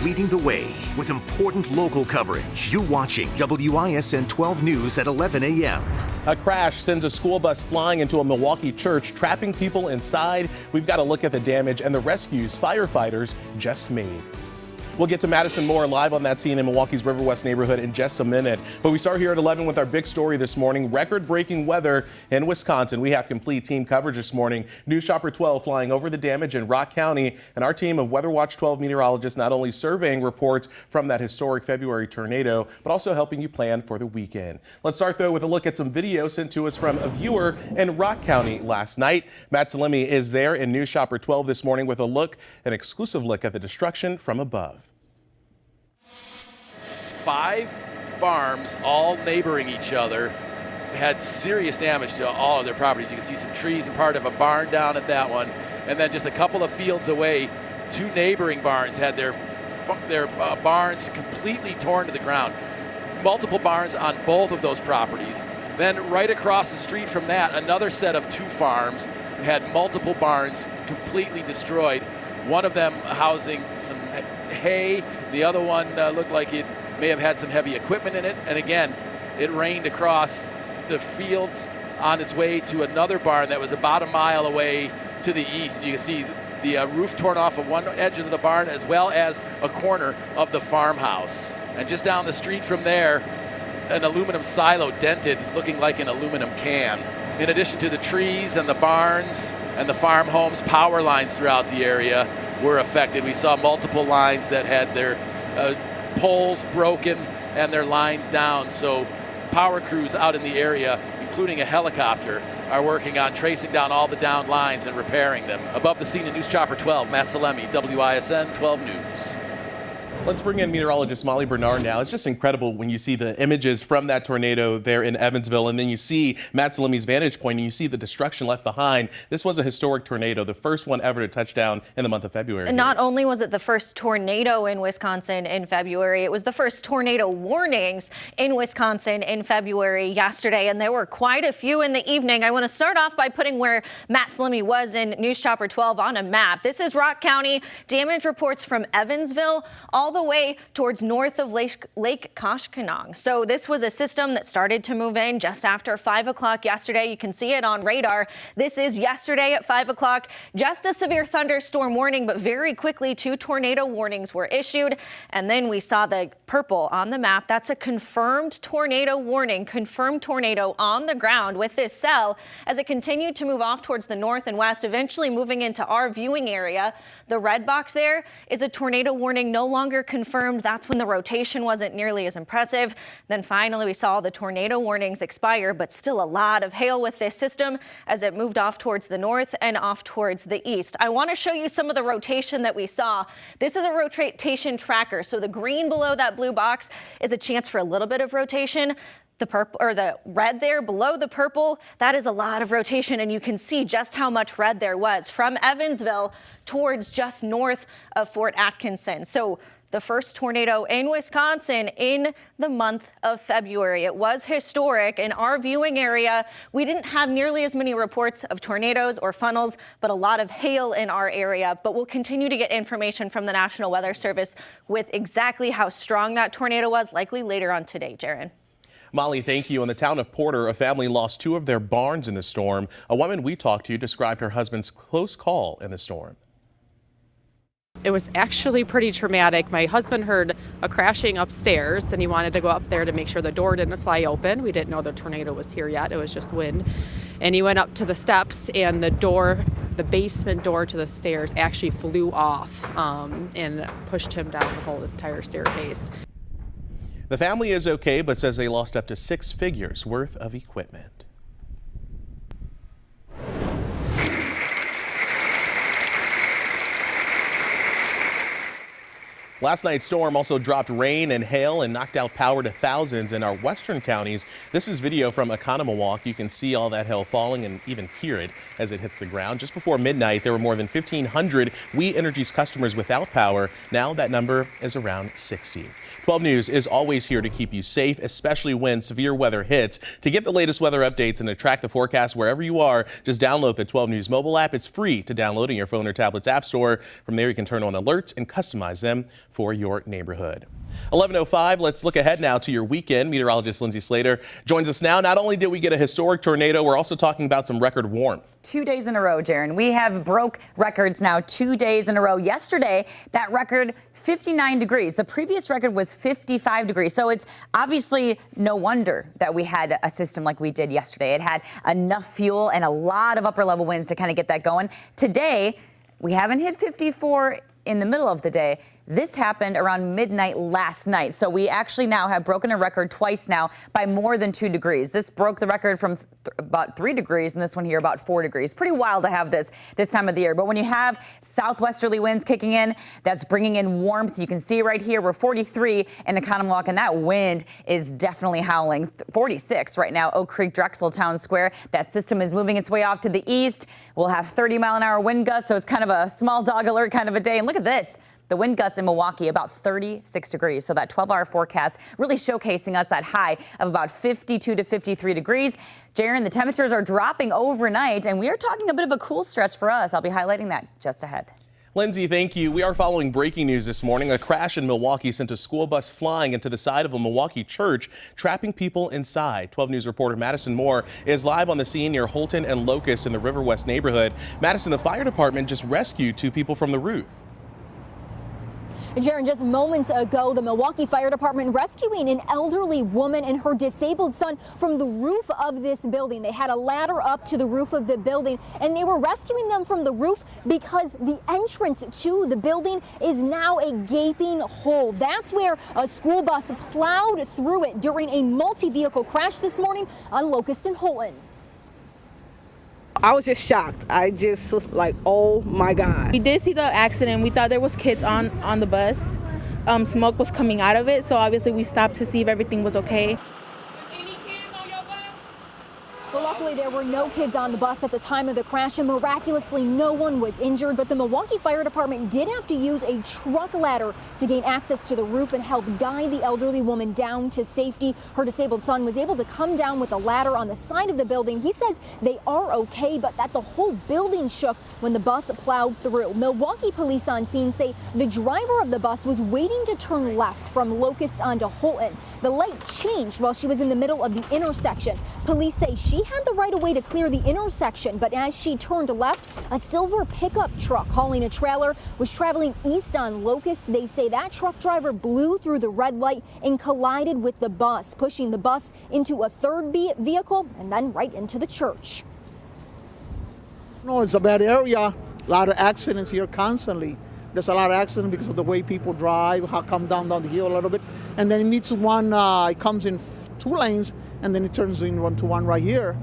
leading the way with important local coverage. You're watching WISN 12 News at 11 a.m. A crash sends a school bus flying into a Milwaukee church, trapping people inside. We've got to look at the damage and the rescues firefighters just made. We'll get to Madison Moore live on that scene in Milwaukee's River West neighborhood in just a minute. But we start here at 11 with our big story this morning. Record-breaking weather in Wisconsin. We have complete team coverage this morning. News Chopper 12 flying over the damage in Rock County. And our team of Weather Watch 12 meteorologists not only surveying reports from that historic February tornado, but also helping you plan for the weekend. Let's start, though, with a look at some video sent to us from a viewer in Rock County last night. Matt Salemi is there in News Chopper 12 this morning with an exclusive look at the destruction from above. 5 farms, all neighboring each other, had serious damage to all of their properties. You can see some trees and part of a barn down at that one. And then just a couple of fields away, 2 neighboring barns had their barns completely torn to the ground. Multiple barns on both of those properties. Then right across the street from that, another set of 2 farms had multiple barns completely destroyed. One of them housing some hay. The other one looked like it may have had some heavy equipment in it. And again, it rained across the fields on its way to another barn that was about a mile away to the east. And you can see the roof torn off of one edge of the barn as well as a corner of the farmhouse. And just down the street from there, an aluminum silo dented, looking like an aluminum can. In addition to the trees and the barns and the farm homes, power lines throughout the area were affected. We saw multiple lines that had their poles broken and their lines down. So power crews out in the area, including a helicopter, are working on tracing down all the downed lines and repairing them. Above the scene in News Chopper 12, Matt Salemi, WISN 12 News. Let's bring in meteorologist Molly Bernard now. It's just incredible when you see the images from that tornado there in Evansville, and then you see Matt Salemi's vantage point, and you see the destruction left behind. This was a historic tornado, the first one ever to touch down in the month of February. And not only was it the first tornado in Wisconsin in February, it was the first tornado warnings in Wisconsin in February yesterday, and there were quite a few in the evening. I want to start off by putting where Matt Salemi was in News Chopper 12 on a map. This is Rock County. Damage reports from Evansville all the way towards north of Lake Koshkonong. So this was a system that started to move in just after 5 o'clock yesterday. You can see it on radar. This is yesterday at 5 o'clock. Just a severe thunderstorm warning, but very quickly 2 tornado warnings were issued. And then we saw the purple on the map. That's a confirmed tornado warning, confirmed tornado on the ground with this cell as it continued to move off towards the north and west, eventually moving into our viewing area. The red box there is a tornado warning no longer confirmed. That's when the rotation wasn't nearly as impressive. Then finally we saw the tornado warnings expire, but still a lot of hail with this system as it moved off towards the north and off towards the east. I want to show you some of the rotation that we saw. This is a rotation tracker. So the green below that blue box is a chance for a little bit of rotation. The purple or the red there below the purple, that is a lot of rotation, and you can see just how much red there was from Evansville towards just north of Fort Atkinson. So the first tornado in Wisconsin in the month of February. It was historic. In our viewing area, we didn't have nearly as many reports of tornadoes or funnels, but a lot of hail in our area. But we'll continue to get information from the National Weather Service with exactly how strong that tornado was, likely later on today, Jaron. Molly, thank you. In the town of Porter, a family lost 2 of their barns in the storm. A woman we talked to described her husband's close call in the storm. It was actually pretty traumatic. My husband heard a crashing upstairs and he wanted to go up there to make sure the door didn't fly open. We didn't know the tornado was here yet. It was just wind. And he went up to the steps and the basement door to the stairs actually flew off and pushed him down the whole entire staircase. The family is okay, but says they lost up to 6 figures worth of equipment. Last night's storm also dropped rain and hail and knocked out power to thousands in our western counties. This is video from Oconomowoc. You can see all that hail falling and even hear it as it hits the ground. Just before midnight, there were more than 1,500 We Energies customers without power. Now that number is around 60. 12 News is always here to keep you safe, especially when severe weather hits. To get the latest weather updates and to track the forecast wherever you are, just download the 12 News mobile app. It's free to download in your phone or tablet's app store. From there, you can turn on alerts and customize them for your neighborhood. 11:05, let's look ahead now to your weekend. Meteorologist Lindsay Slater joins us now. Not only did we get a historic tornado, we're also talking about some record warmth. 2 days in a row, Jaron. We have broke records now 2 days in a row. Yesterday, that record, 59 degrees. The previous record was 55 degrees. So it's obviously no wonder that we had a system like we did yesterday. It had enough fuel and a lot of upper level winds to kind of get that going. Today, we haven't hit 54 in the middle of the day. This happened around midnight last night. So we actually now have broken a record twice now by more than 2 degrees. This broke the record from about 3 degrees, and this one here about 4 degrees. Pretty wild to have this time of the year. But when you have southwesterly winds kicking in, that's bringing in warmth. You can see right here, we're 43 in Oconomowoc, and that wind is definitely howling. 46 right now, Oak Creek, Drexel Town Square. That system is moving its way off to the east. We'll have 30-mile-an-hour wind gusts, so it's kind of a small dog alert kind of a day. And look at this. The wind gusts in Milwaukee about 36 degrees. So that 12-hour forecast really showcasing us that high of about 52 to 53 degrees. Jaron, the temperatures are dropping overnight, and we are talking a bit of a cool stretch for us. I'll be highlighting that just ahead. Lindsay, thank you. We are following breaking news this morning. A crash in Milwaukee sent a school bus flying into the side of a Milwaukee church, trapping people inside. 12 News reporter Madison Moore is live on the scene near Holton and Locust in the River West neighborhood. Madison, the fire department just rescued 2 people from the roof. Jaron, just moments ago, the Milwaukee Fire Department rescuing an elderly woman and her disabled son from the roof of this building. They had a ladder up to the roof of the building, and they were rescuing them from the roof because the entrance to the building is now a gaping hole. That's where a school bus plowed through it during a multi-vehicle crash this morning on Locust and Holton. I was just shocked. I just was like, oh my God. We did see the accident. We thought there was kids on the bus. Smoke was coming out of it, so obviously we stopped to see if everything was okay. Well, luckily there were no kids on the bus at the time of the crash, and miraculously no one was injured. But the Milwaukee Fire Department did have to use a truck ladder to gain access to the roof and help guide the elderly woman down to safety. Her disabled son was able to come down with a ladder on the side of the building. He says they are okay, but that the whole building shook when the bus plowed through. Milwaukee police on scene say the driver of the bus was waiting to turn left from Locust onto Holton. The light changed while she was in the middle of the intersection. Police say she had the right of way to clear the intersection, but as she turned left, a silver pickup truck hauling a trailer was traveling east on Locust. They say that truck driver blew through the red light and collided with the bus, pushing the bus into a third vehicle and then right into the church. No, it's a bad area. A lot of accidents here constantly. There's a lot of accidents because of the way people drive, how come down the hill a little bit. And then it meets one, it comes in 2 lanes, and then it turns into one right here.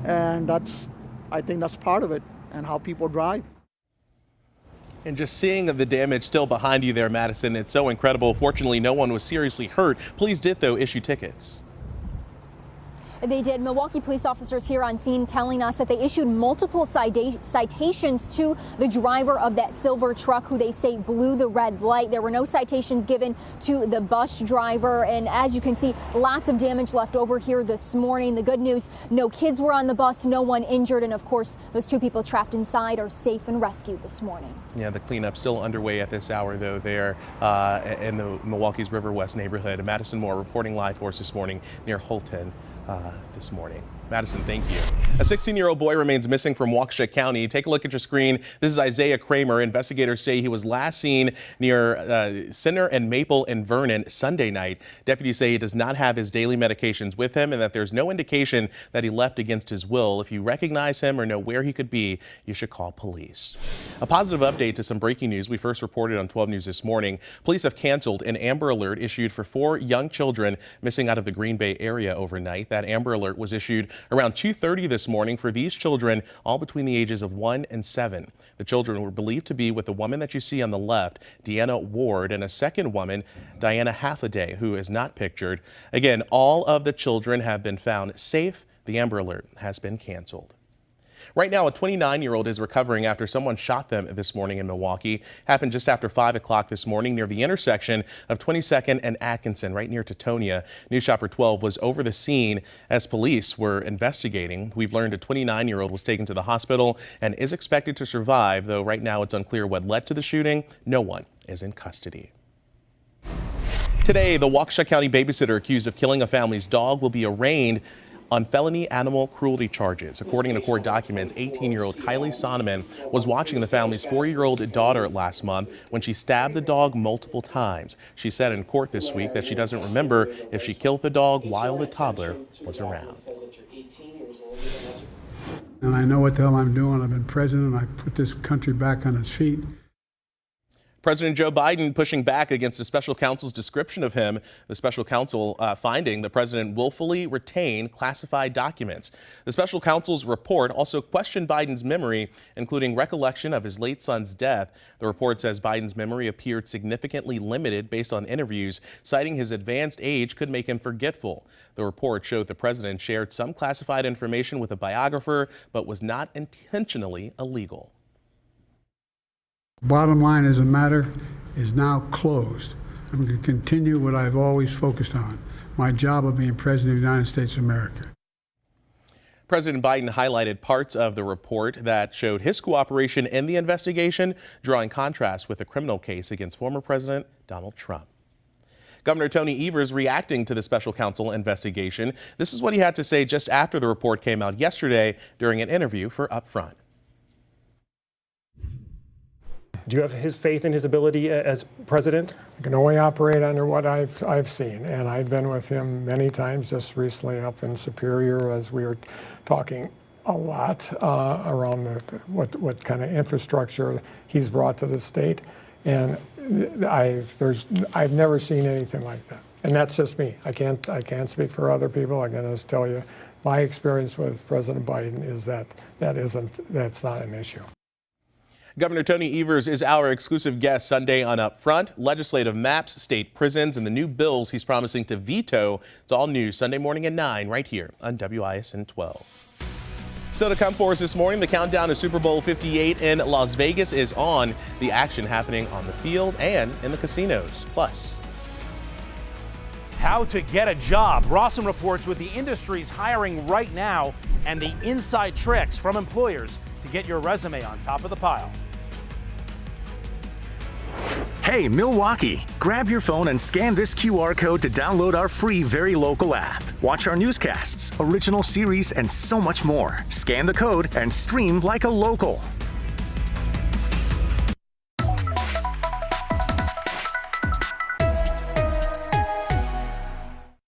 And I think that's part of it, and how people drive. And just seeing the damage still behind you there, Madison, it's so incredible. Fortunately, no one was seriously hurt. Police did, though, issue tickets. They did. Milwaukee police officers here on scene telling us that they issued multiple citations to the driver of that silver truck who they say blew the red light. There were no citations given to the bus driver. And as you can see, lots of damage left over here this morning. The good news, no kids were on the bus, no one injured. And of course, those 2 people trapped inside are safe and rescued this morning. Yeah, the cleanup still underway at this hour, though, there in the Milwaukee's River West neighborhood. Madison Moore reporting live for us this morning near Holton. This morning. Madison, thank you. A 16-year-old boy remains missing from Waukesha County. Take a look at your screen. This is Isaiah Kramer. Investigators say he was last seen near Center and Maple in Vernon Sunday night. Deputies say he does not have his daily medications with him and that there's no indication that he left against his will. If you recognize him or know where he could be, you should call police. A positive update to some breaking news we first reported on 12 News this morning. Police have canceled an Amber Alert issued for 4 young children missing out of the Green Bay area overnight. That Amber Alert was issued around 2:30 this morning for these children, all between the ages of 1 and 7. The children were believed to be with the woman that you see on the left, Deanna Ward, and a second woman, Diana Halladay, who is not pictured. Again, all of the children have been found safe. The Amber Alert has been canceled. Right now, a 29-year-old is recovering after someone shot them this morning in Milwaukee. Happened just after 5 o'clock this morning near the intersection of 22nd and Atkinson, right near Teutonia. News Shopper 12 was over the scene as police were investigating. We've learned a 29-year-old was taken to the hospital and is expected to survive, though right now it's unclear what led to the shooting. No one is in custody. Today, the Waukesha County babysitter accused of killing a family's dog will be arraigned on felony animal cruelty charges. According to court documents, 18-year-old Kylie Sonneman was watching the family's 4-year-old daughter last month when she stabbed the dog multiple times. She said in court this week that she doesn't remember if she killed the dog while the toddler was around. And I know what the hell I'm doing. I've been president. I put this country back on its feet. President Joe Biden pushing back against a special counsel's description of him. The special counsel finding the president willfully retained classified documents. The special counsel's report also questioned Biden's memory, including recollection of his late son's death. The report says Biden's memory appeared significantly limited based on interviews, citing his advanced age could make him forgetful. The report showed the president shared some classified information with a biographer, but was not intentionally illegal. Bottom line is the matter is now closed. I'm going to continue what I've always focused on, my job of being president of the United States of America. President Biden highlighted parts of the report that showed his cooperation in the investigation, drawing contrast with a criminal case against former President Donald Trump. Governor Tony Evers reacting to the special counsel investigation. This is what he had to say just after the report came out yesterday during an interview for Upfront. Do you have his faith in his ability as president? I can only operate under what I've seen, and I've been with him many times, just recently up in Superior as we were talking a lot around what kind of infrastructure he's brought to the state, and I've never seen anything like that. And that's just me. I can't speak for other people. I can just tell you my experience with President Biden is that's not an issue. Governor Tony Evers is our exclusive guest Sunday on Upfront. Legislative maps, state prisons, and the new bills he's promising to veto. It's all news Sunday morning at 9 right here on WISN 12. So to come for us this morning, the countdown to Super Bowl 58 in Las Vegas is on. The action happening on the field and in the casinos. Plus, how to get a job. Rawson reports what the industry's hiring right now and the inside tricks from employers to get your resume on top of the pile. Hey, Milwaukee, grab your phone and scan this QR code to download our free Very Local app. Watch our newscasts, original series, and so much more. Scan the code and stream like a local.